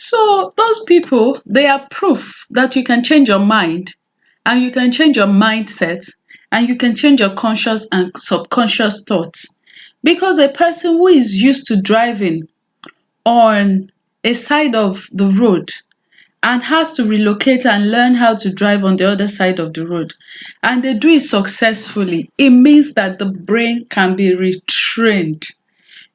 So those people, they are proof that you can change your mind and you can change your mindset and you can change your conscious and subconscious thoughts. Because a person who is used to driving on a side of the road and has to relocate and learn how to drive on the other side of the road, and they do it successfully, it means that the brain can be retrained.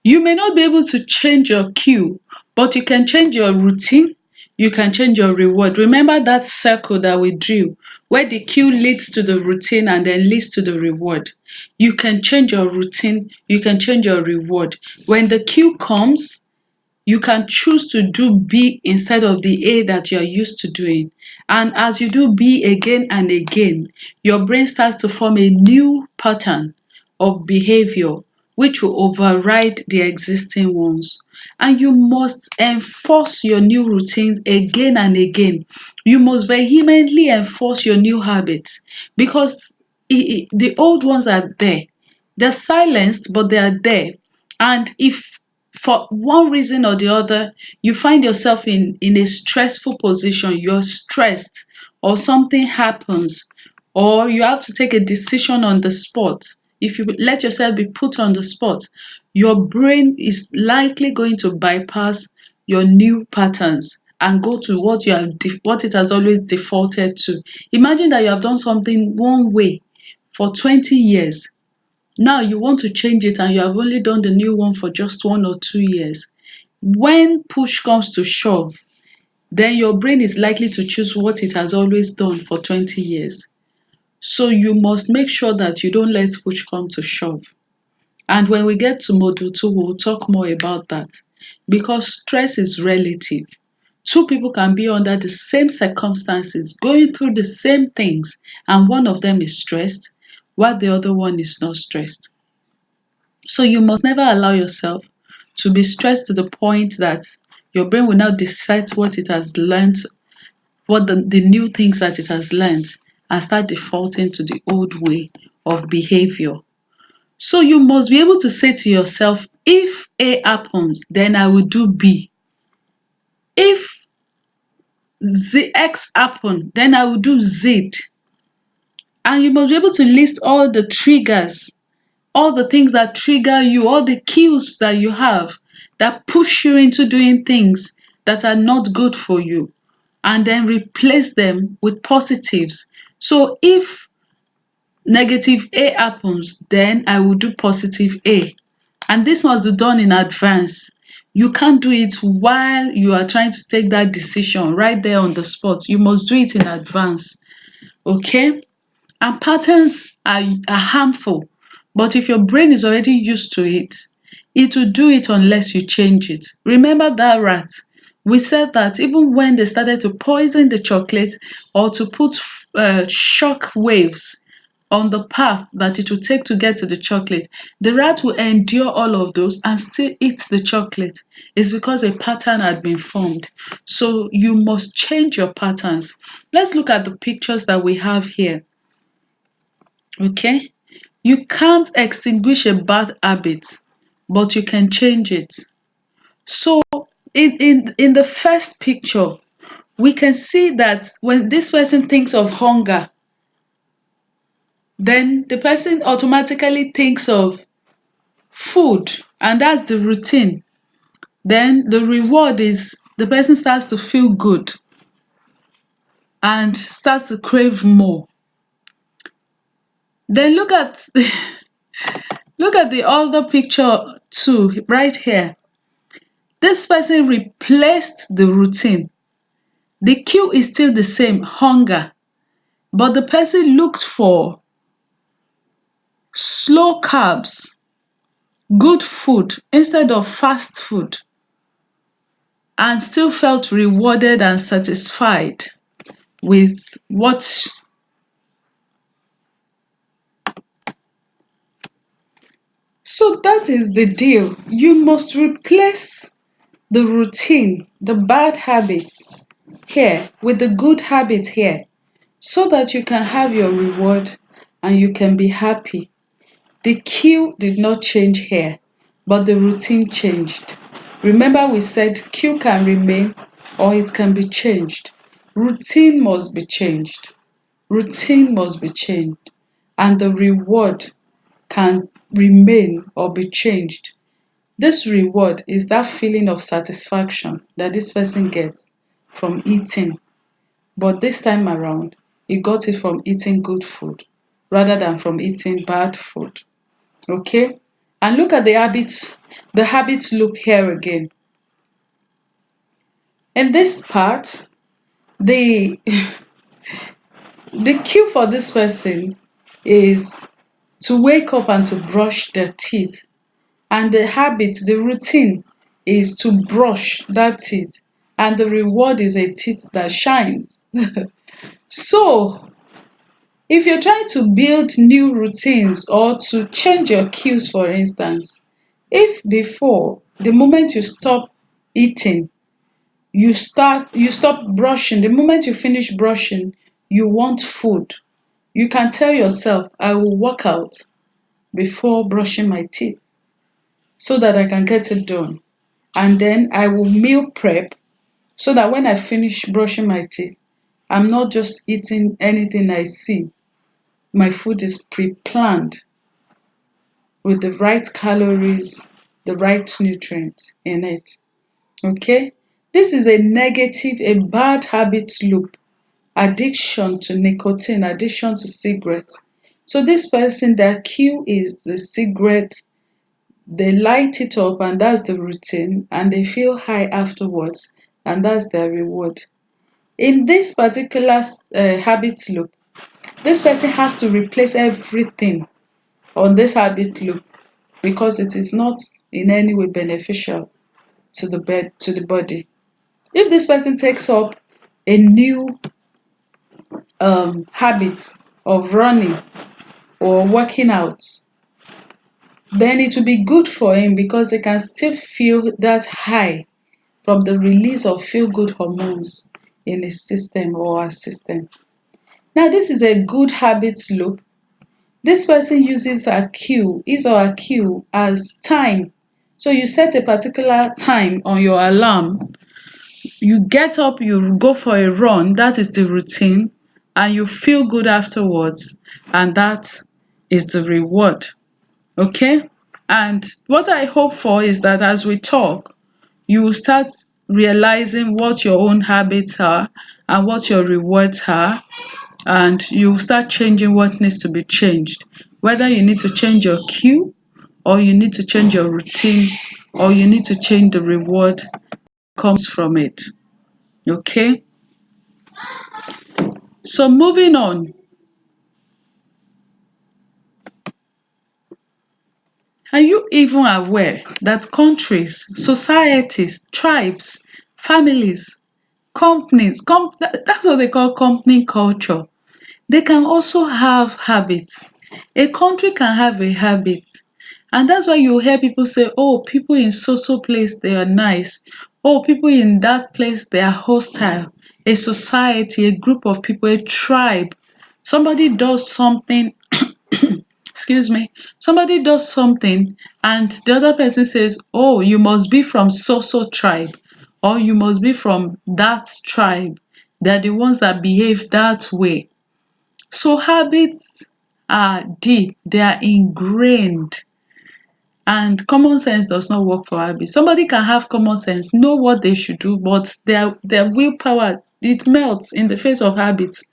You may not be able to change your cue, but you can change your routine, you can change your reward. Remember that circle that we drew, where the cue leads to the routine and then leads to the reward. You can change your routine, you can change your reward. When the cue comes, you can choose to do B instead of the A that you're used to doing. And as you do B again and again, your brain starts to form a new pattern of behavior which will override the existing ones. And you must enforce your new routines again and again. You must vehemently enforce your new habits because the old ones are there. They're silenced, but they are there. And if for one reason or the other you find yourself in a stressful position, you're stressed, or something happens, or you have to take a decision on the spot, if you let yourself be put on the spot, your brain is likely going to bypass your new patterns and go to what it has always defaulted to. Imagine that you have done something one way for 20 years. Now you want to change it and you have only done the new one for just 1 or 2 years. When push comes to shove, then your brain is likely to choose what it has always done for 20 years. So you must make sure that you don't let push come to shove. And when we get to module 2, we'll talk more about that. Because stress is relative. Two people can be under the same circumstances, going through the same things, and one of them is stressed, while the other one is not stressed. So you must never allow yourself to be stressed to the point that your brain will now decide what it has learned, what the new things that it has learned, and start defaulting to the old way of behavior. So you must be able to say to yourself, if A happens, then I will do B. If Z X happen, then I will do Z. And you must be able to list all the triggers, all the things that trigger you, all the cues that you have that push you into doing things that are not good for you, and then replace them with positives. So if negative A happens, then I will do positive A. And this must be done in advance. You can't do it while you are trying to take that decision right there on the spot. You must do it in advance. Okay? And patterns are harmful. But if your brain is already used to it, it will do it unless you change it. Remember that rat. We said that even when they started to poison the chocolate or to put shock waves on the path that it will take to get to the chocolate, the rat will endure all of those and still eat the chocolate. It's because a pattern had been formed. So you must change your patterns. Let's look at the pictures that we have here. Okay? You can't extinguish a bad habit, but you can change it. So in the first picture, we can see that when this person thinks of hunger, then the person automatically thinks of food, and that's the routine. Then the reward is the person starts to feel good and starts to crave more. Then look at the other picture too, right here. This person replaced the routine. The cue is still the same, hunger, but the person looked for slow carbs, good food instead of fast food, and still felt rewarded and satisfied with what. So that is the deal. You must replace the routine, the bad habits here with the good habit here, so that you can have your reward and you can be happy. The cue did not change here, but the routine changed. Remember, we said cue can remain, or it can be changed. Routine must be changed. Routine must be changed. And the reward can remain or be changed. This reward is that feeling of satisfaction that this person gets from eating. But this time around, he got it from eating good food rather than from eating bad food. Okay? And look at the habit loop here again. In this part, the the cue for this person is to wake up and to brush their teeth. And the habit, the routine is to brush that teeth. And the reward is a teeth that shines. So, if you're trying to build new routines or to change your cues, for instance, if before the moment you stop eating, you stop brushing, the moment you finish brushing, you want food. You can tell yourself, I will work out before brushing my teeth so that I can get it done. And then I will meal prep so that when I finish brushing my teeth, I'm not just eating anything I see. My food is pre planned with the right calories, the right nutrients in it. Okay? This is a negative, a bad habit loop. Addiction to nicotine, addiction to cigarettes. So this person, their cue is the cigarette, they light it up and that's the routine, and they feel high afterwards, and that's their reward. In this particular habit loop, this person has to replace everything on this habit loop because it is not in any way beneficial to the body. If this person takes up a new habit of running or working out, then it will be good for him because he can still feel that high from the release of feel good hormones in his system or her system. Now, this is a good habit loop. This person uses a cue, his or her cue, as time. So you set a particular time on your alarm, you get up, you go for a run, that is the routine, and you feel good afterwards, and that is the reward. Okay? And what I hope for is that as we talk, you will start realizing what your own habits are and what your rewards are, and you start changing what needs to be changed. Whether you need to change your cue, or you need to change your routine, or you need to change the reward comes from it. Okay? So moving on, are you even aware that countries, societies, tribes, families, companies, that's what they call company culture. They can also have habits. A country can have a habit. And that's why you hear people say, oh, people in so so place, they are nice. Oh, people in that place, they are hostile. A society, a group of people, a tribe. Somebody does something, excuse me, somebody does something and the other person says, oh, you must be from so so tribe, or you must be from that tribe. They're the ones that behave that way. So habits are deep, they are ingrained, and common sense does not work for habits. Somebody can have common sense, know what they should do, but their willpower, it melts in the face of habits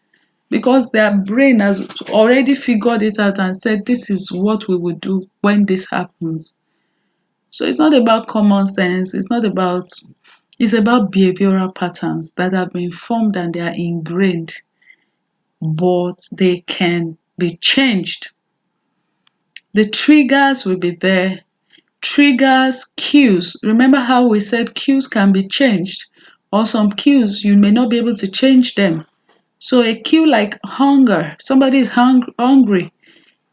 because their brain has already figured it out and said this is what we will do when this happens. So it's not about common sense, it's about behavioral patterns that have been formed and they are ingrained, but they can be changed. The triggers will be there. Triggers, cues. Remember how we said cues can be changed, or some cues you may not be able to change them. So a cue like hunger, somebody is hungry,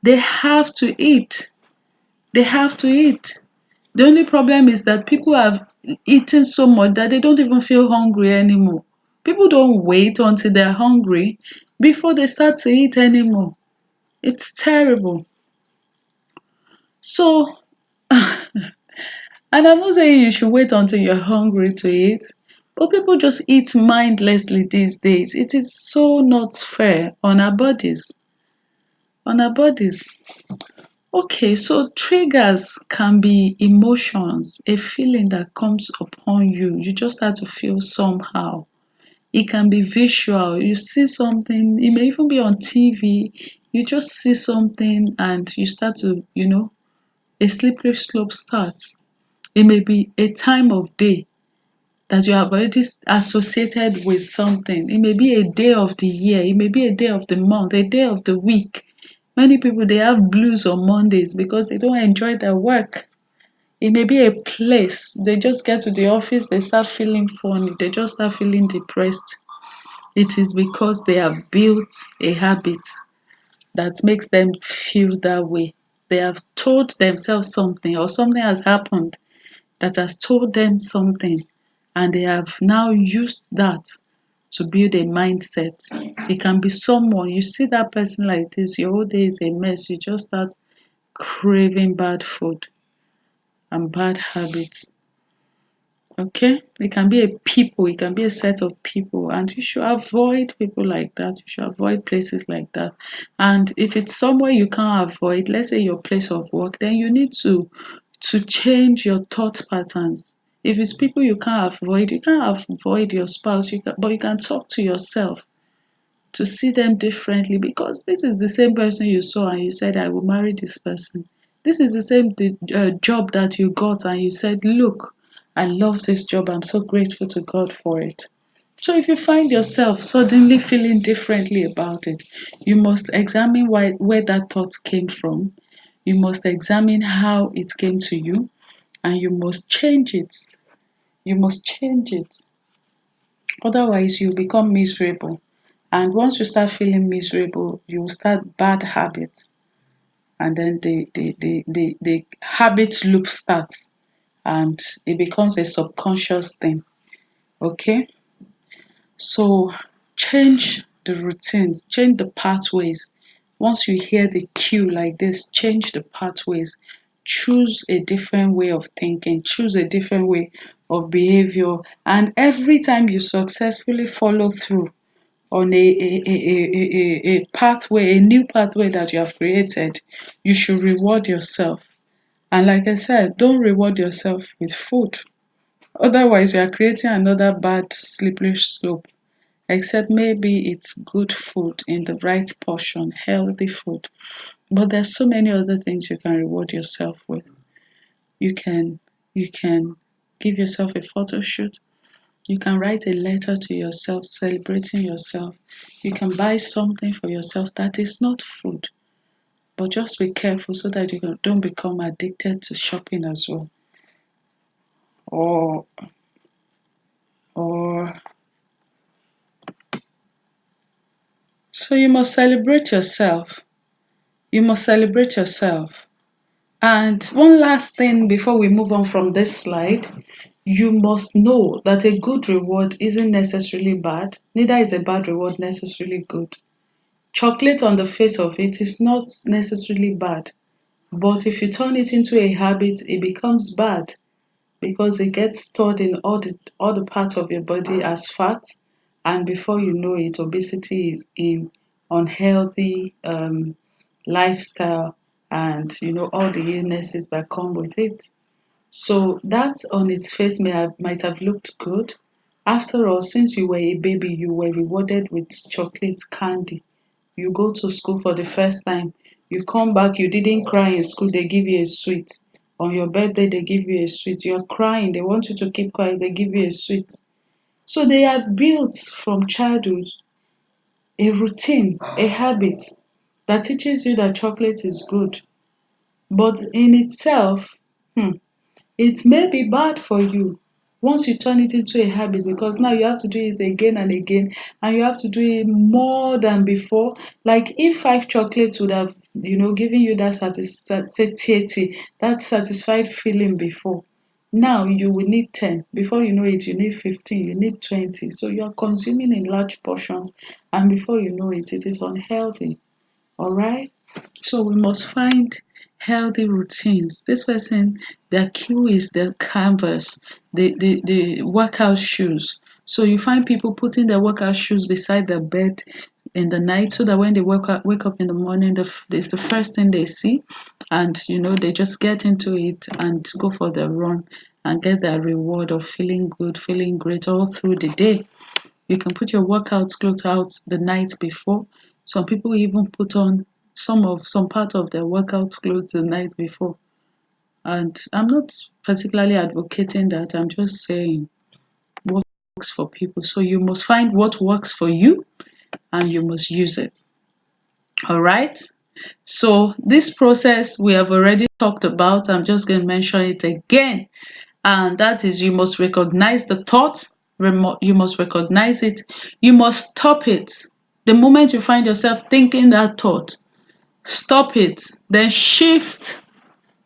they have to eat. They have to eat. The only problem is that people have eaten so much that they don't even feel hungry anymore. People don't wait until they're hungry before they start to eat anymore. It's terrible. So, and I'm not saying you should wait until you're hungry to eat, But people just eat mindlessly these days. It is so not fair on our bodies. On our bodies. Okay, so triggers can be emotions, a feeling that comes upon you. You just start to feel somehow. It can be visual. You see something, it may even be on TV. You just see something and you start to, a slippery slope starts. It may be a time of day that you have already associated with something. It may be a day of the year, it may be a day of the month, a day of the week. Many people they have blues on Mondays because they don't enjoy their work. It may be a place. They just get to the office, they start feeling funny, they just start feeling depressed. It is because they have built a habit that makes them feel that way. They have told themselves something, or something has happened that has told them something, and they have now used that to build a mindset. It can be someone, you see that person like this, your whole day is a mess, you just start craving bad food and bad habits. Okay, it can be a people, it can be a set of people, and you should avoid people like that. You should avoid places like that. And if it's somewhere you can't avoid, let's say your place of work, then you need to change your thought patterns. If it's people you can't avoid your spouse, but you can talk to yourself to see them differently, because this is the same person you saw and you said, I will marry this person. This is the same job that you got and you said, look, I love this job. I'm so grateful to God for it. So if you find yourself suddenly feeling differently about it, you must examine where that thought came from. You must examine how it came to you, and you must change it. You must change it. Otherwise, you become miserable. And once you start feeling miserable, you will start bad habits. And then the habit loop starts and it becomes a subconscious thing. Okay? So change the routines, change the pathways. Once you hear the cue like this, change the pathways. Choose a different way of thinking, choose a different way of behavior. And every time you successfully follow through on a pathway, a new pathway that you have created, you should reward yourself. And like I said, don't reward yourself with food. Otherwise, you are creating another bad slippery slope. Except maybe it's good food in the right portion, healthy food. But there's so many other things you can reward yourself with. You can you can give yourself a photo shoot. You can write a letter to yourself celebrating yourself. You can buy something for yourself that is not food. But just be careful so that you don't become addicted to shopping as well. Or or so you must celebrate yourself. You must celebrate yourself. And one last thing before we move on from this slide, you must know that a good reward isn't necessarily bad, neither is a bad reward necessarily good. Chocolate on the face of it is not necessarily bad, but if you turn it into a habit, it becomes bad because it gets stored in all the parts of your body as fat, and before you know it, obesity is in, unhealthy lifestyle, and all the illnesses that come with it. So that on its face might have looked good. After all, since you were a baby, you were rewarded with chocolate candy. You go to school for the first time, you come back, you didn't cry in school, they give you a sweet. On your birthday, they give you a sweet. You're crying, they want you to keep quiet, they give you a sweet. So they have built from childhood a routine, a habit that teaches you that chocolate is good. But in itself, it may be bad for you once you turn it into a habit, because now you have to do it again and again, and you have to do it more than before. Like if 5 chocolates would have, given you that satiety, that satisfied feeling before, now you will need 10. Before you know it, you need 15, you need 20. So you are consuming in large portions, and before you know it, it is unhealthy. All right. So we must find healthy routines. This person, their cue is the canvas, the workout shoes. So you find people putting their workout shoes beside their bed in the night so that when they wake up in the morning, it's the first thing they see. And, they just get into it and go for their run and get their reward of feeling good, feeling great all through the day. You can put your workout clothes out the night before. Some people even put on some part of their workout clothes the night before. And I'm not particularly advocating that. I'm just saying what works for people. So you must find what works for you and you must use it. All right. So this process we have already talked about. I'm just going to mention it again. And that is, you must recognize the thought. You must recognize it. You must stop it. The moment you find yourself thinking that thought, stop it. Then shift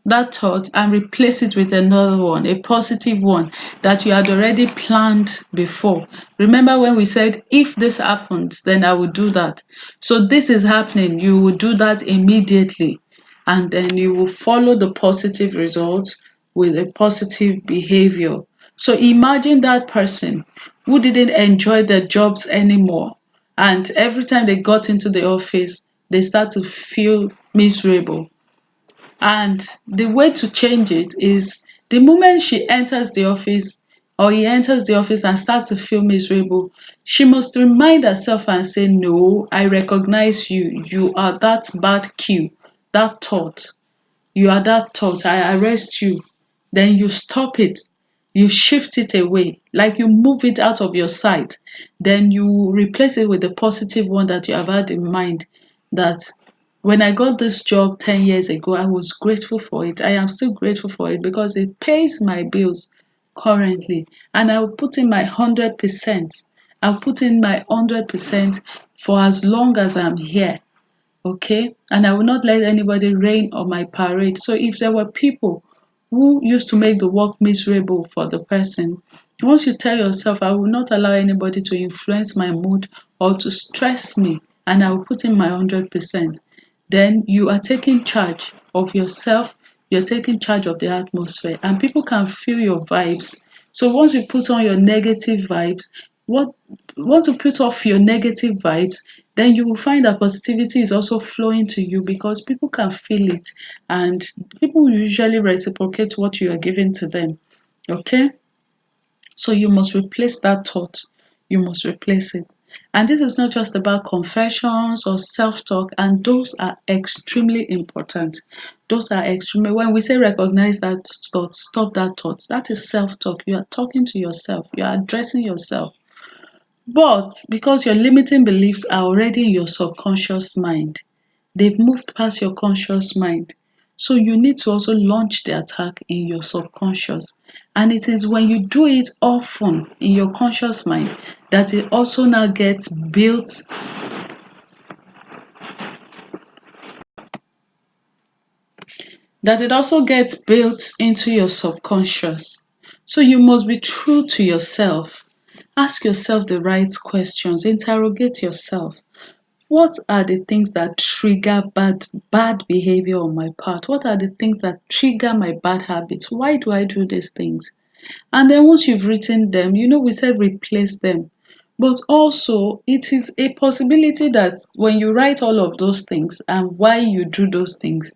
that thought and replace it with another one, a positive one that you had already planned before. Remember when we said, if this happens, then I will do that. So this is happening, you will do that immediately. And then you will follow the positive results with a positive behavior. So imagine that person who didn't enjoy their jobs anymore. And every time they got into the office, they start to feel miserable. And the way to change it is the moment she enters the office or he enters the office and starts to feel miserable, she must remind herself and say, no, I recognize you. You are that bad cue, that thought. You are that thought. I arrest you. Then you stop it. You shift it away, like you move it out of your sight. Then you replace it with the positive one that you have had in mind, that when I got this job 10 years ago, I was grateful for it. I am still grateful for it because it pays my bills currently. And I will put in my 100%. I'll put in my 100% for as long as I'm here. Okay? And I will not let anybody rain on my parade. So if there were people who used to make the work miserable for the person, once you tell yourself, I will not allow anybody to influence my mood or to stress me, and I will put in my 100%, then you are taking charge of yourself, you're taking charge of the atmosphere, and people can feel your vibes. So once you put on your negative vibes, what once you put off your negative vibes, then you will find that positivity is also flowing to you because people can feel it and people usually reciprocate what you are giving to them. Okay? So you must replace that thought. You must replace it. And this is not just about confessions or self talk, and those are extremely important. Those are extremely, when we say recognize that thought, stop that thought, that is self talk. You are talking to yourself, you are addressing yourself. But because your limiting beliefs are already in your subconscious mind, they've moved past your conscious mind. So you need to also launch the attack in your subconscious. And it is when you do it often in your conscious mind that it also now gets built, that it also gets built into your subconscious. So you must be true to yourself. Ask yourself the right questions, interrogate yourself. What are the things that trigger bad behavior on my part? What are the things that trigger my bad habits? Why do I do these things? And then once you've written them, we said replace them. But also, it is a possibility that when you write all of those things and why you do those things,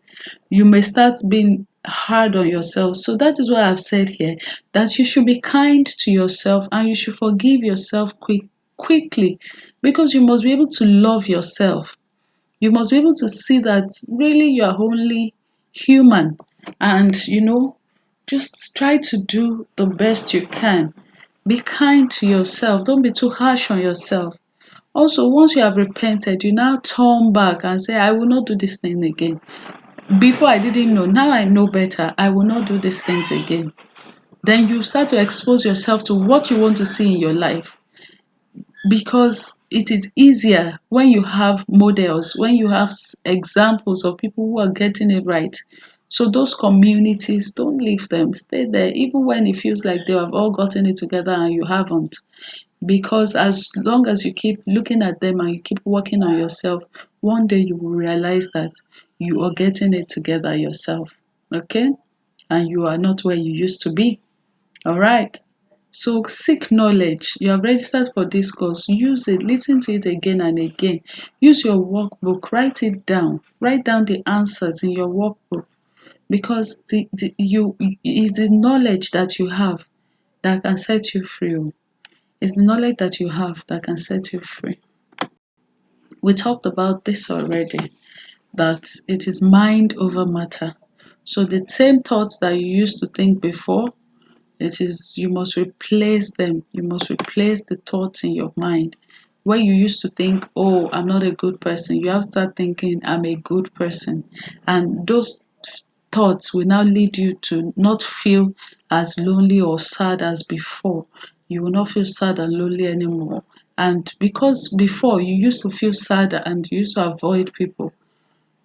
you may start being hard on yourself. So that is what I've said here, that you should be kind to yourself and you should forgive yourself quickly, because you must be able to love yourself. You must be able to see that really you are only human, and just try to do the best you can. Be kind to yourself. Don't be too harsh on yourself. Also, once you have repented, you now turn back and say, I will not do this thing again. Before I didn't know, now I know better. I will not do these things again. Then you start to expose yourself to what you want to see in your life, because it is easier when you have models, when you have examples of people who are getting it right. So those communities, don't leave them, stay there, even when it feels like they have all gotten it together and you haven't. Because as long as you keep looking at them and you keep working on yourself, one day you will realize that you are getting it together yourself. Okay? And you are not where you used to be. All right. So seek knowledge. You have registered for this course. Use it. Listen to it again and again. Use your workbook. Write it down. Write down the answers in your workbook, because you is the knowledge that you have that can set you free. It's the knowledge that you have that can set you free. We talked about this already, that it is mind over matter. So the same thoughts that you used to think before, it is, you must replace them. You must replace the thoughts in your mind. Where you used to think, oh, I'm not a good person, you have to start thinking, I'm a good person. And those thoughts will now lead you to not feel as lonely or sad as before. You will not feel sad and lonely anymore. And because before you used to feel sad and you used to avoid people,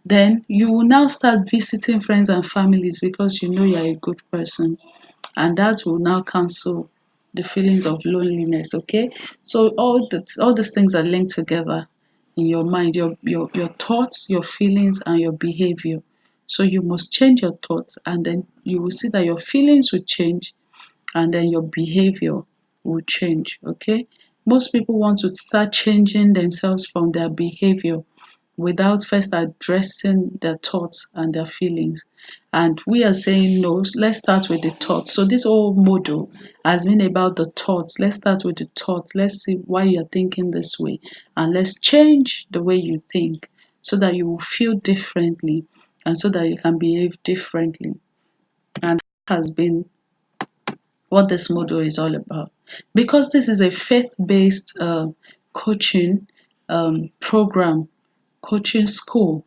then you will now start visiting friends and families because you know you're a good person. And that will now cancel the feelings of loneliness. Okay, so all these things are linked together in your mind, your thoughts, your feelings, and your behavior. So you must change your thoughts, and then you will see that your feelings will change, and then your behavior will change. Okay, most people want to start changing themselves from their behavior without first addressing their thoughts and their feelings. And we are saying no, let's start with the thoughts. So this whole model has been about the thoughts. Let's start with the thoughts. Let's see why you're thinking this way. And let's change the way you think so that you will feel differently and so that you can behave differently. And that has been what this model is all about. Because this is a faith-based coaching program, coaching school,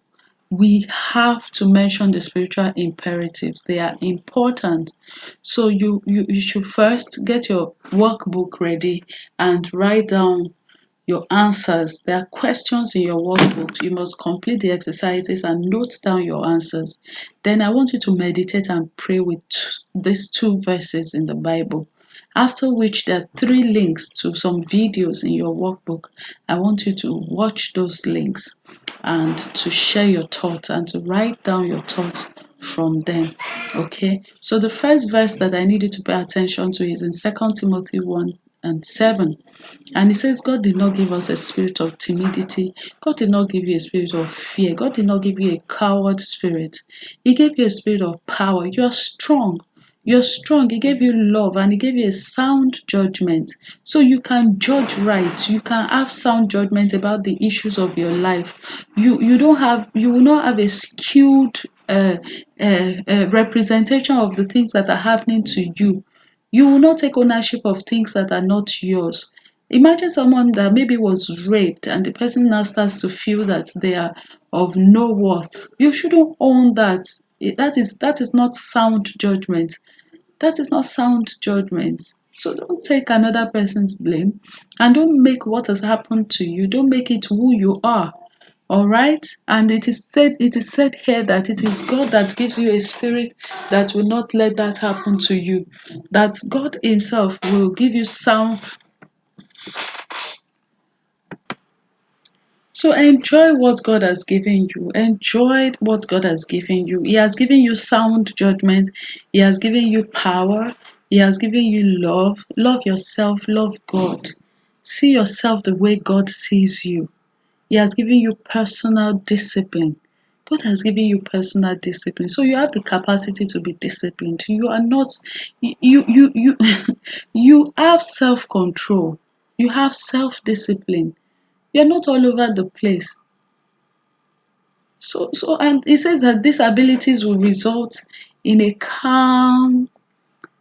we have to mention the spiritual imperatives. They are important. So you should first get your workbook ready and write down your answers. There are questions in your workbook. You must complete the exercises and note down your answers. Then I want you to meditate and pray with these two verses in the Bible. After which, there are 3 links to some videos in your workbook. I want you to watch those links and to share your thoughts and to write down your thoughts from them. Okay, so the first verse that I need you to pay attention to is in 2 Timothy 1:7. And it says, God did not give us a spirit of timidity. God did not give you a spirit of fear. God did not give you a coward spirit. He gave you a spirit of power. You are strong. You're strong. He gave you love and he gave you a sound judgment. So you can judge right. You can have sound judgment about the issues of your life. You will not have a skewed representation of the things that are happening to you. You will not take ownership of things that are not yours. Imagine someone that maybe was raped and the person now starts to feel that they are of no worth. You shouldn't own that. That is not sound judgment. That is not sound judgment. So don't take another person's blame and don't make what has happened to you, don't make it who you are. All right? And it is said here that it is God that gives you a spirit that will not let that happen to you. That God Himself will give you sound. So enjoy what God has given you. Enjoy what God has given you. He has given you sound judgment. He has given you power. He has given you love. Love yourself. Love God. See yourself the way God sees you. He has given you personal discipline. God has given you personal discipline. So you have the capacity to be disciplined. You are not you you have self-control. You have self-discipline. You're not all over the place. So and it says that these abilities will result in a calm,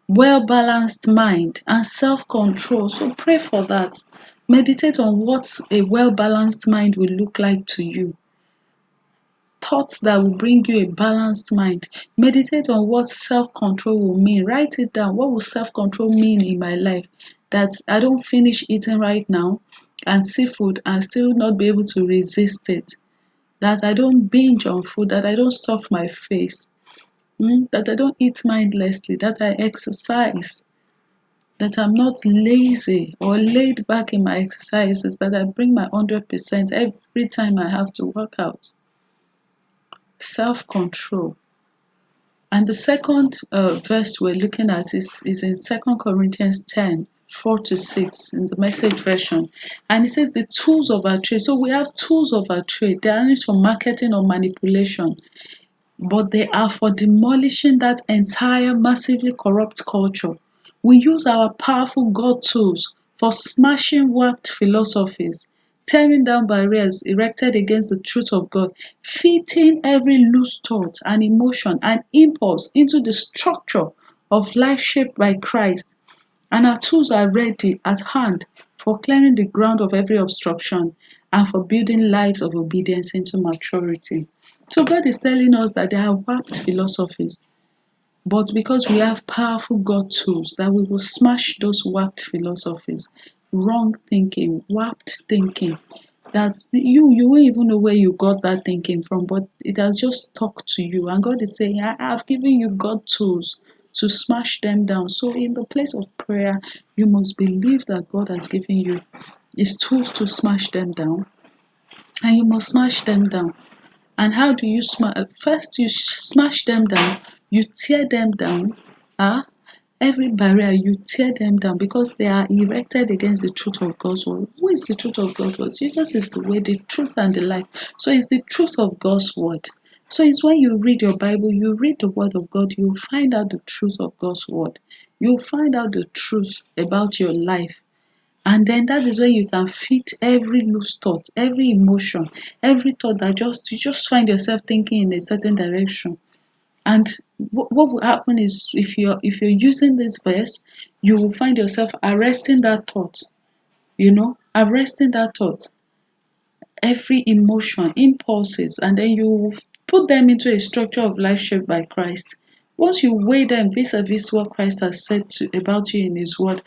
well-balanced mind and self-control. So pray for that. Meditate on what a well-balanced mind will look like to you. Thoughts that will bring you a balanced mind. Meditate on what self-control will mean. Write it down. What will self-control mean in my life? That I don't finish eating right now and see food and still not be able to resist it. That I don't binge on food, that I don't stuff my face, that I don't eat mindlessly, that I exercise, that I'm not lazy or laid back in my exercises, that I bring my 100% every time I have to work out. Self-control. And the second verse we're looking at is in 2 Corinthians 10, 4 to 6 in the message version. And it says the tools of our trade. So we have tools of our trade. They aren't for marketing or manipulation, but they are for demolishing that entire massively corrupt culture. We use our powerful God tools for smashing warped philosophies, tearing down barriers erected against the truth of God, fitting every loose thought and emotion and impulse into the structure of life shaped by Christ. And our tools are ready at hand for clearing the ground of every obstruction and for building lives of obedience into maturity. So God is telling us that there are warped philosophies, but because we have powerful God tools, that we will smash those warped philosophies, wrong thinking, warped thinking. That you won't even know where you got that thinking from, but it has just talked to you. And God is saying, I have given you God tools to smash them down. So in the place of prayer, you must believe that God has given you his tools to smash them down, and you must smash them down. And how do you smash? First, you smash them down. You tear them down. Ah, every barrier you tear them down because they are erected against the truth of God's word. Who is the truth of God's word? Jesus is the way, the truth, and the life. So it's the truth of God's word. So it's when you read your Bible, you read the word of God, you find out the truth of God's word. You find out the truth about your life. And then that is where you can fit every loose thought, every emotion, every thought that you just find yourself thinking in a certain direction. And what will happen is if you're using this verse, you will find yourself arresting that thought, arresting that thought, every emotion, impulses, and then you will put them into a structure of life shaped by Christ. Once you weigh them vis-a-vis what Christ has said about you in his word,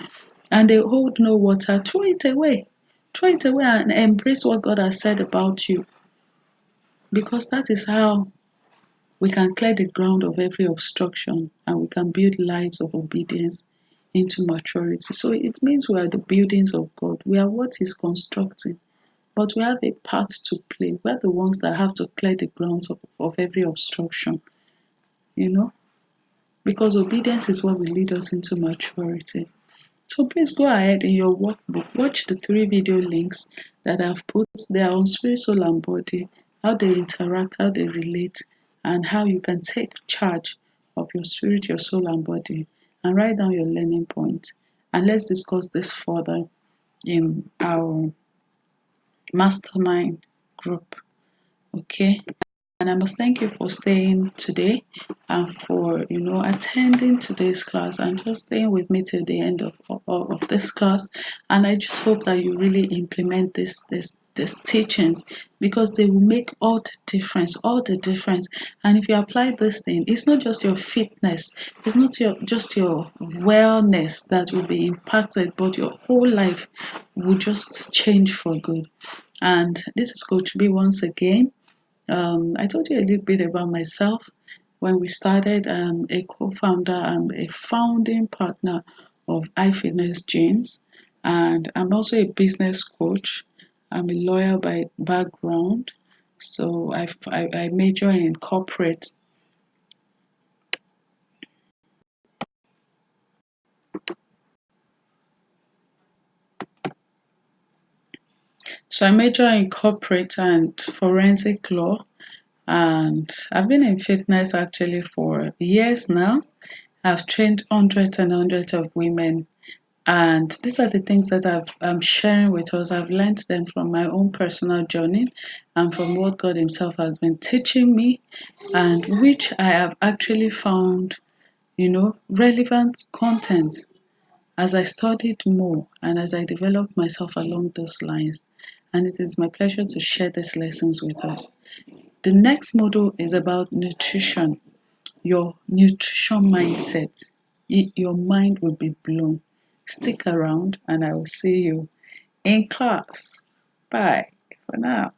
and they hold no water, throw it away. Throw it away and embrace what God has said about you. Because that is how we can clear the ground of every obstruction and we can build lives of obedience into maturity. So it means we are the buildings of God. We are what He's constructing. But we have a part to play. We're the ones that have to clear the grounds of every obstruction, you know, because obedience is what will lead us into maturity. So please go ahead in your workbook, watch the 3 video links that I've put. They are on spirit, soul, and body, how they interact, how they relate, and how you can take charge of your spirit, your soul, and body, and write down your learning points. And let's discuss this further in our mastermind group. Okay? And I must thank you for staying today and for attending today's class and just staying with me till the end of this class. And I just hope that you really implement these teachings, because they will make all the difference. And if you apply this thing, it's not just your fitness, it's not just your wellness that will be impacted, but your whole life will just change for good. And this is Coach B once again. I told you a little bit about myself. When we started, I'm a co-founder, I'm a founding partner of iFitness Gyms, and I'm also a business coach. I'm a lawyer by background, so I major in corporate. So I major in corporate and forensic law, and I've been in fitness actually for years now. I've trained hundreds and hundreds of women. And these are the things that I'm sharing with us. I've learned them from my own personal journey and from what God Himself has been teaching me, and which I have actually found, relevant content as I studied more and as I developed myself along those lines. And it is my pleasure to share these lessons with us. The next module is about nutrition, your nutrition mindset. Your mind will be blown. Stick around and I will see you in class. Bye for now.